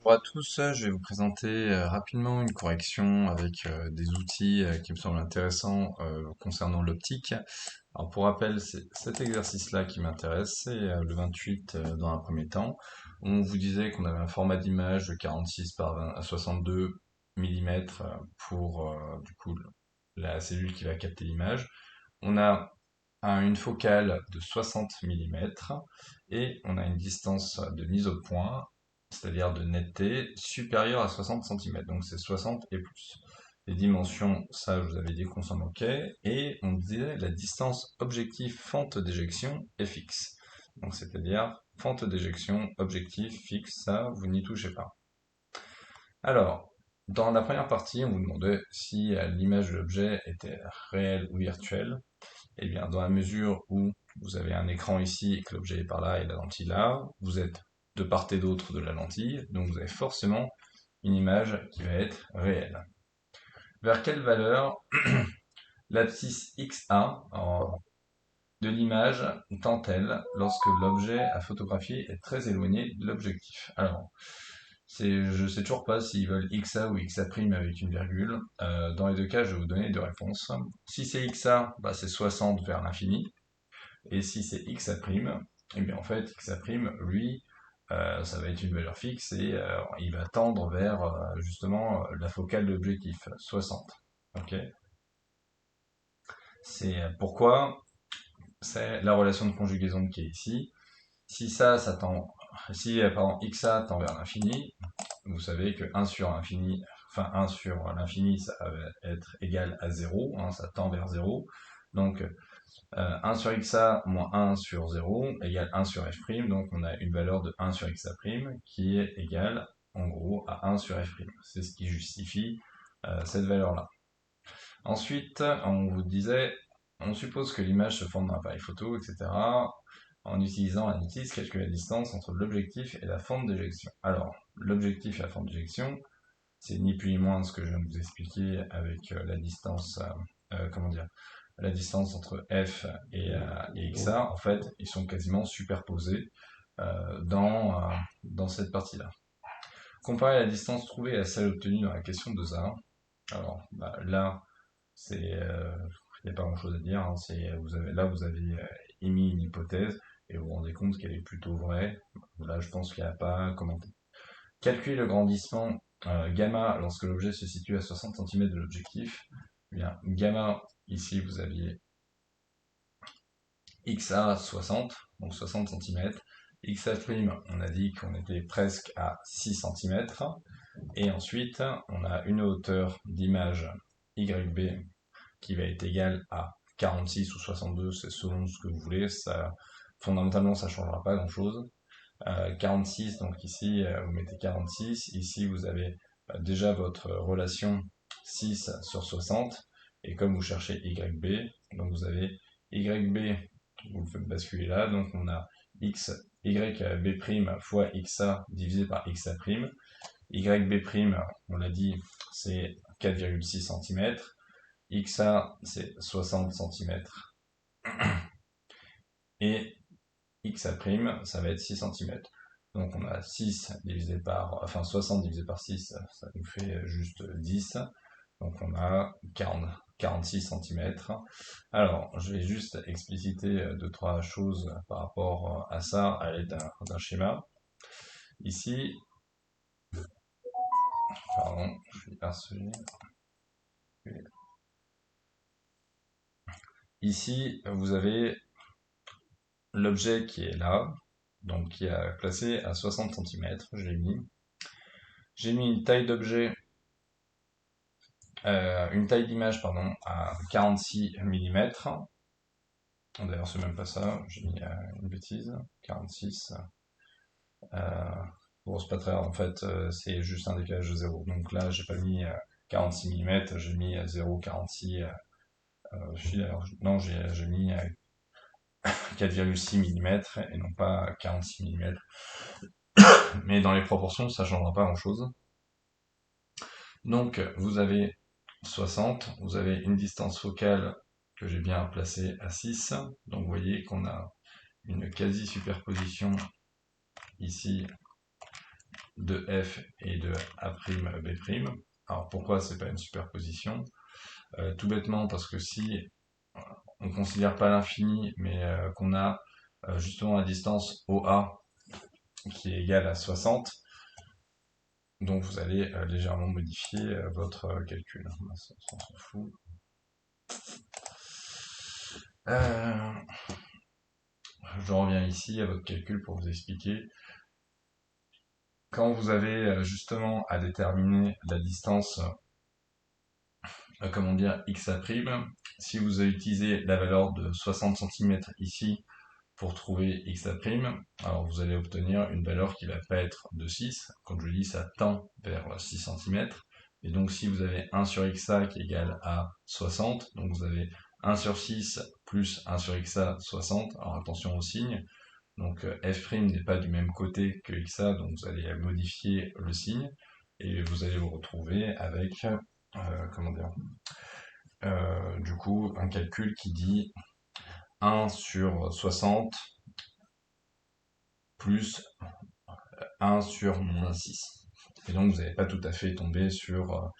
Bonjour à tous, je vais vous présenter rapidement une correction avec des outils qui me semblent intéressants concernant l'optique. Alors pour rappel, c'est cet exercice-là qui m'intéresse, c'est le 28 dans un premier temps. On vous disait qu'on avait un format d'image de 46 par 20 à 62 mm pour du coup la cellule qui va capter l'image. On a une focale de 60 mm et on a une distance de mise au point, c'est-à-dire de netteté, supérieure à 60 cm. Donc c'est 60 et plus. Les dimensions, ça je vous avais dit qu'on s'en moquait. Et on disait la distance objectif fente d'éjection est fixe. Donc c'est-à-dire fente d'éjection, objectif fixe, ça vous n'y touchez pas. Alors, dans la première partie, on vous demandait si l'image de l'objet était réelle ou virtuelle. Eh bien, dans la mesure où vous avez un écran ici et que l'objet est par là et la lentille là, vous êtes de part et d'autre de la lentille, donc vous avez forcément une image qui va être réelle. Vers quelle valeur l'abscisse XA de l'image tend-elle lorsque l'objet à photographier est très éloigné de l'objectif? Alors, je sais toujours pas s'ils veulent XA ou XA' avec une virgule. Dans les deux cas, je vais vous donner deux réponses. Si c'est XA, bah, c'est 60 vers l'infini. Et si c'est XA', et bien en fait, XA', lui, ça va être une valeur fixe et il va tendre vers justement la focale de l'objectif, 60. Ok. C'est pourquoi c'est la relation de conjugaison qui est ici. Si ça tend, si pardon, XA tend vers l'infini, vous savez que 1 sur l'infini, enfin 1 sur l'infini, ça va être égal à 0, hein, ça tend vers 0. Donc 1 sur xa moins 1 sur 0 égale 1 sur f', donc on a une valeur de 1 sur xa' qui est égale en gros à 1 sur f'. C'est ce qui justifie cette valeur-là. Ensuite, on vous disait, on suppose que l'image se forme dans l'appareil photo, etc. En utilisant un outil, calcule la distance entre l'objectif et la fente d'éjection. Alors, l'objectif et la fente d'éjection, c'est ni plus ni moins ce que je viens de vous expliquer avec la distance, comment dire, la distance entre f et xa. En fait, ils sont quasiment superposés dans cette partie-là. Comparer la distance trouvée à celle obtenue dans la question 2A. Alors, bah, là, il n'y a pas grand-chose à dire. Hein. Là, vous avez émis une hypothèse et vous vous rendez compte qu'elle est plutôt vraie. Là, je pense qu'il n'y a pas à commenter. Calculer le grandissement gamma lorsque l'objet se situe à 60 cm de l'objectif. Eh bien, gamma, ici, vous aviez XA 60, donc 60 cm. XA', on a dit qu'on était presque à 6 cm. Et ensuite, on a une hauteur d'image YB qui va être égale à 46 ou 62, c'est selon ce que vous voulez. Fondamentalement, ça ne changera pas grand-chose. 46, donc ici, vous mettez 46. Ici, vous avez déjà votre relation 6 sur 60. Et comme vous cherchez YB, donc vous avez YB, vous le faites basculer là, donc on a YB' fois XA divisé par XA'. YB', on l'a dit, c'est 4,6 cm. XA, c'est 60 cm. Et XA', ça va être 6 cm. Donc on a 6 divisé par, enfin 60 divisé par 6, ça nous fait juste 10. Donc on a 46 cm. Alors, je vais juste expliciter deux, trois choses par rapport à ça à l'aide d'un schéma. Ici, pardon, je vais harceler. Ici, vous avez l'objet qui est là, donc qui est placé à 60 cm, J'ai mis une taille d'objet, une taille d'image, pardon, à 46 mm. D'ailleurs, c'est même pas ça, j'ai mis une bêtise, 46. Bon, c'est pas très grave, en fait, c'est juste un décalage de 0. Donc là, j'ai pas mis 46 mm, j'ai mis 0,46. Non, j'ai mis 4,6 mm et non pas 46 mm. Mais dans les proportions, ça changera pas grand-chose. Donc, vous avez 60, vous avez une distance focale que j'ai bien placée à 6. Donc, vous voyez qu'on a une quasi-superposition ici de f et de a'b'. Alors pourquoi c'est pas une superposition? Tout bêtement parce que si on ne considère pas l'infini, mais qu'on a justement la distance OA qui est égale à 60, donc vous allez légèrement modifier votre calcul. On s'en fout. Je reviens ici à votre calcul pour vous expliquer. Quand vous avez justement à déterminer la distance, comment dire, xa', si vous utilisez la valeur de 60 cm ici pour trouver xa', alors vous allez obtenir une valeur qui va pas être de 6. Comme je dis, ça tend vers 6 cm. Et donc si vous avez 1 sur xa qui est égal à 60, donc vous avez 1 sur 6 plus 1 sur xa, 60. Alors attention au signe. Donc f' n'est pas du même côté que xa, donc vous allez modifier le signe. Et vous allez vous retrouver avec, comment dire, du coup, un calcul qui dit 1 sur 60 plus 1 sur moins 6. Et donc, vous n'allez pas tout à fait tomber sur,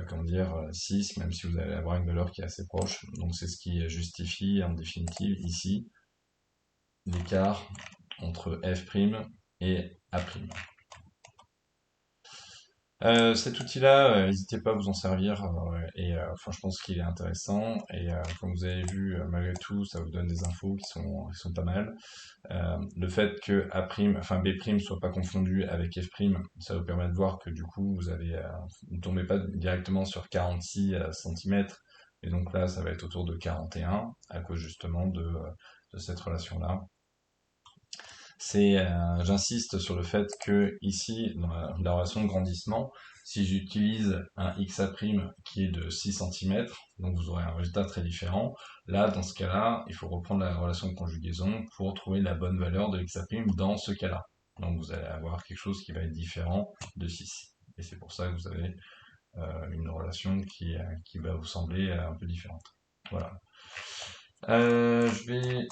comment dire, 6, même si vous allez avoir une valeur qui est assez proche. Donc, c'est ce qui justifie, en définitive, ici, l'écart entre f' et a'. Cet outil-là, n'hésitez pas à vous en servir, enfin, je pense qu'il est intéressant. Et comme vous avez vu, malgré tout, ça vous donne des infos qui sont pas mal. Le fait que A', enfin B' soit pas confondu avec F', ça vous permet de voir que du coup, vous ne tombez pas directement sur 46 cm. Et donc là, ça va être autour de 41 à cause justement de cette relation-là. J'insiste sur le fait que ici, dans la relation de grandissement, si j'utilise un xa' qui est de 6 cm, donc vous aurez un résultat très différent. Là, dans ce cas-là, il faut reprendre la relation de conjugaison pour trouver la bonne valeur de xa' dans ce cas-là. Donc vous allez avoir quelque chose qui va être différent de 6. Et c'est pour ça que vous avez une relation qui va vous sembler un peu différente. Voilà. Je vais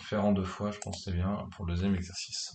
faire en deux fois, je pense que c'est bien, pour le deuxième exercice.